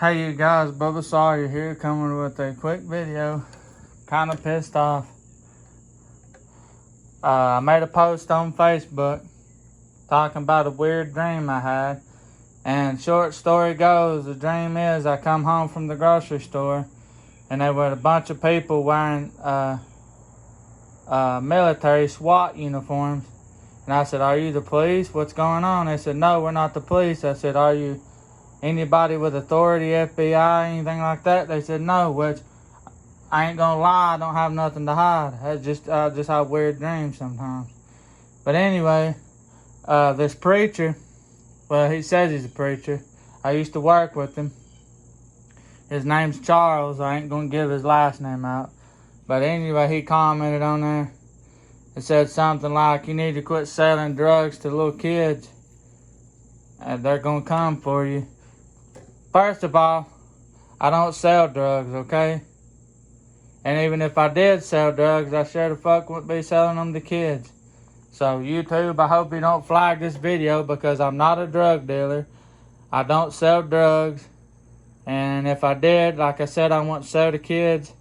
Hey you guys, Bubba Sawyer here, coming with a quick video. Kinda pissed off. I made a post on Facebook talking about a weird dream I had. And short story goes, the dream is I come home from the grocery store and there were a bunch of people wearing military SWAT uniforms. And I said, "Are you the police? What's going on?" They said, "No, we're not the police." I said, "Are you anybody with authority, FBI, anything like that?" They said no, which I ain't gonna lie, I don't have nothing to hide. I just have weird dreams sometimes. But anyway, this preacher, well, he says he's a preacher. I used to work with him. His name's Charles. I ain't gonna give his last name out. But anyway, he commented on there. It said something like, "You need to quit selling drugs to little kids. And they're gonna come for you." First of all, I don't sell drugs, okay? And even if I did sell drugs, I sure the fuck wouldn't be selling them to kids. So YouTube, I hope you don't flag this video because I'm not a drug dealer. I don't sell drugs. And if I did, like I said, I wouldn't sell to kids.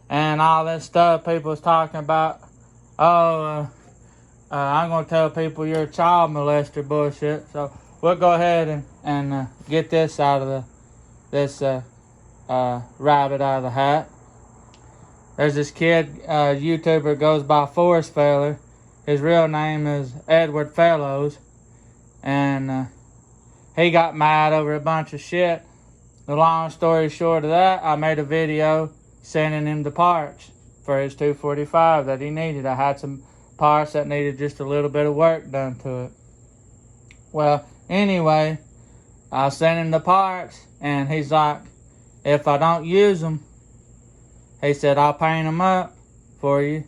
And all this stuff people was talking about, I'm going to tell people you're a child molester bullshit. So we'll go ahead and get this out of this rabbit out of the hat. There's this kid, YouTuber, goes by Forest Feller. His real name is Edward Fellows. And he got mad over a bunch of shit. The long story short of that, I made a video sending him the parts for his 245 that he needed. I had some parts that needed just a little bit of work done to it. Well, anyway, I sent him the parts, and he's like, if I don't use them, he said, I'll paint them up for you,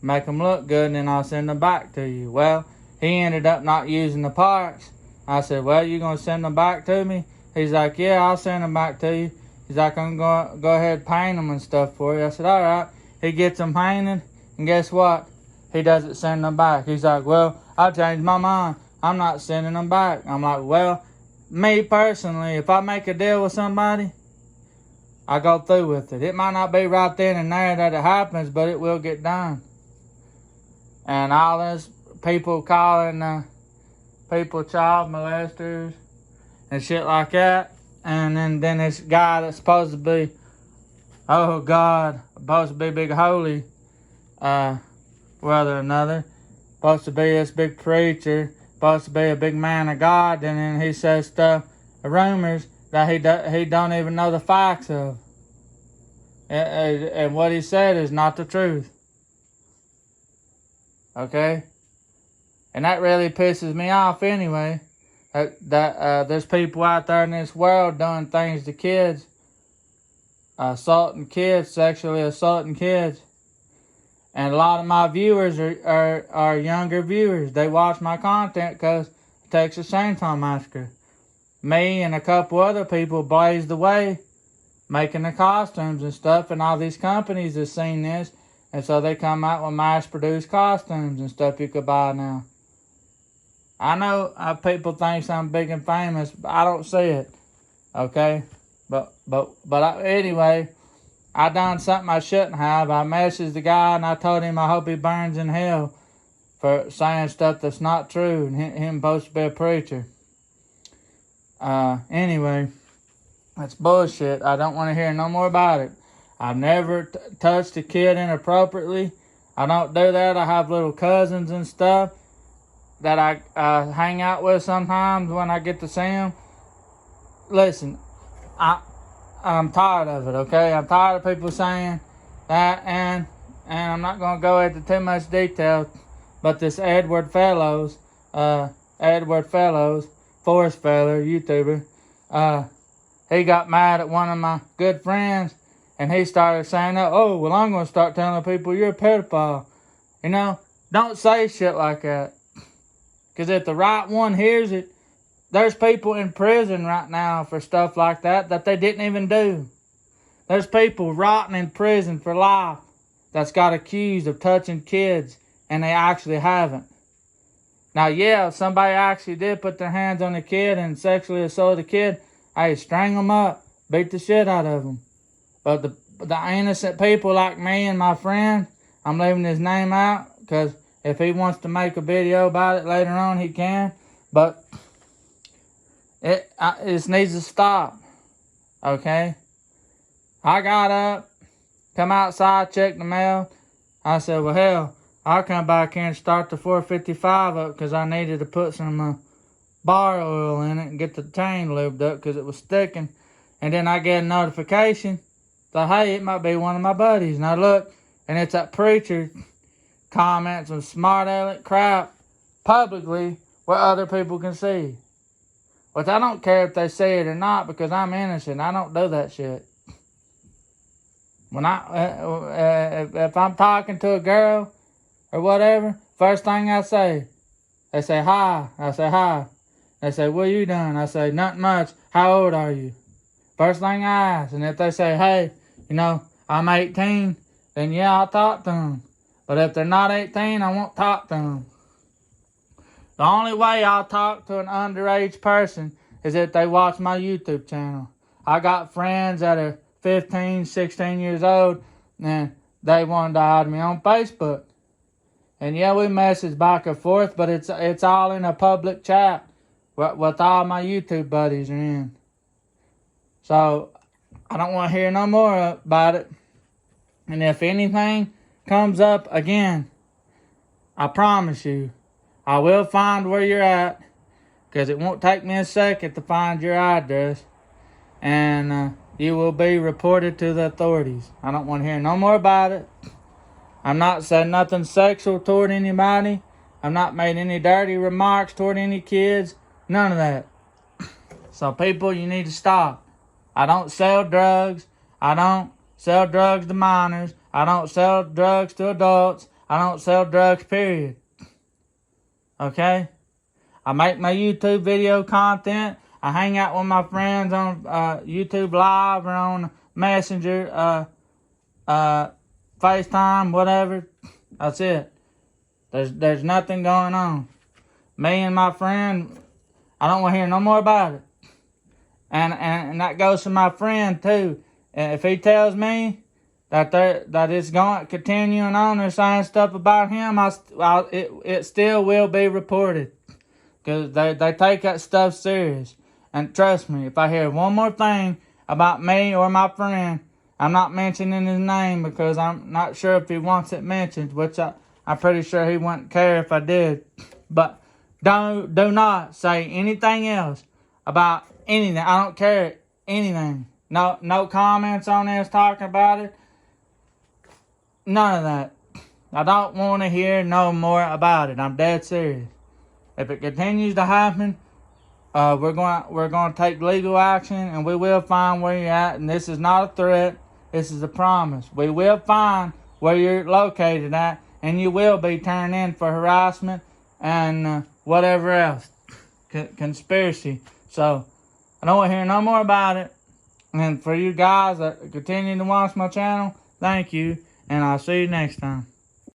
make them look good, and then I'll send them back to you. Well, he ended up not using the parts. I said, well, you going to send them back to me? He's like, yeah, I'll send them back to you. He's like, I'm going to go ahead and paint them and stuff for you. I said, all right. He gets them painted, and guess what? He doesn't send them back. He's like, well, I changed my mind. I'm not sending them back. I'm like, well, me personally, if I make a deal with somebody, I go through with it. It might not be right then and there that it happens, but it will get done. And all this people calling people child molesters and shit like that. And then this guy that's supposed to be, oh God, supposed to be big holy, whether or another, supposed to be this big preacher, supposed to be a big man of God, and then he says stuff, rumors that he don't even know the facts of. And what he said is not the truth. Okay? And that really pisses me off anyway. That there's people out there in this world doing things to kids, assaulting kids, sexually assaulting kids. And a lot of my viewers are younger viewers. They watch my content because of Texas Chainsaw Massacre. Me and a couple other people blazed the way, making the costumes and stuff, and all these companies have seen this, and so they come out with mass-produced costumes and stuff you could buy now. I know people think I'm big and famous, but I don't see it, okay? But anyway, I done something I shouldn't have. I messaged the guy and I told him I hope he burns in hell for saying stuff that's not true, and him supposed to be a preacher. Anyway, that's bullshit. I don't want to hear no more about it. I've never touched a kid inappropriately. I don't do that. I have little cousins and stuff that I hang out with sometimes when I get to see them. Listen, I'm tired of it, okay? I'm tired of people saying that, and I'm not going to go into too much detail, but this Edward Fellows, Forest Feller, YouTuber, he got mad at one of my good friends, and he started saying, oh, well, I'm going to start telling people you're a pedophile. You know, don't say shit like that. Because if the right one hears it, there's people in prison right now for stuff like that they didn't even do. There's people rotting in prison for life that's got accused of touching kids, and they actually haven't. Now, yeah, if somebody actually did put their hands on a kid and sexually assault a kid, hey, strangle them up, beat the shit out of them. But the innocent people like me and my friend, I'm leaving his name out because if he wants to make a video about it later on, he can. But it needs to stop. Okay? I got up, come outside, check the mail. I said, well, hell, I'll come back here and start the 455 up because I needed to put some bar oil in it and get the chain lubed up because it was sticking. And then I get a notification that, hey, it might be one of my buddies. And I look, and it's that preacher comments some smart aleck crap publicly where other people can see. Which I don't care if they say it or not because I'm innocent. I don't do that shit. When if I'm talking to a girl or whatever, first thing I say, they say hi. I say hi. They say, what you doing? I say, nothing much. How old are you? First thing I ask. And if they say, hey, I'm 18, then yeah, I'll talk to them. But if they're not 18, I won't talk to them. The only way I'll talk to an underage person is if they watch my YouTube channel. I got friends that are 15, 16 years old, and they wanted to add me on Facebook. And yeah, we message back and forth, but it's all in a public chat with all my YouTube buddies are in. So I don't want to hear no more about it. And if anything comes up again, I promise you, I will find where you're at, because it won't take me a second to find your address, and you will be reported to the authorities. I don't want to hear no more about it. I'm not saying nothing sexual toward anybody. I've not made any dirty remarks toward any kids. None of that. So people, you need to stop. I don't sell drugs. I don't sell drugs to minors. I don't sell drugs to adults. I don't sell drugs, period. Okay? I make my YouTube video content. I hang out with my friends on YouTube Live or on Messenger, FaceTime, whatever. That's it. There's nothing going on. Me and my friend, I don't want to hear no more about it. And that goes to my friend too. And if he tells me that it's going continuing on or saying stuff about him, it still will be reported. Because they take that stuff serious. And trust me, if I hear one more thing about me or my friend, I'm not mentioning his name because I'm not sure if he wants it mentioned, which I'm pretty sure he wouldn't care if I did. But do not say anything else about anything. I don't care anything. No comments on this talking about it. None of that. I don't want to hear no more about it. I'm dead serious. If it continues to happen, we're going to take legal action, and we will find where you're at. And this is not a threat. This is a promise. We will find where you're located at, and you will be turned in for harassment and whatever else. Conspiracy. So, I don't want to hear no more about it. And for you guys that continue to watch my channel, thank you. And I'll see you next time.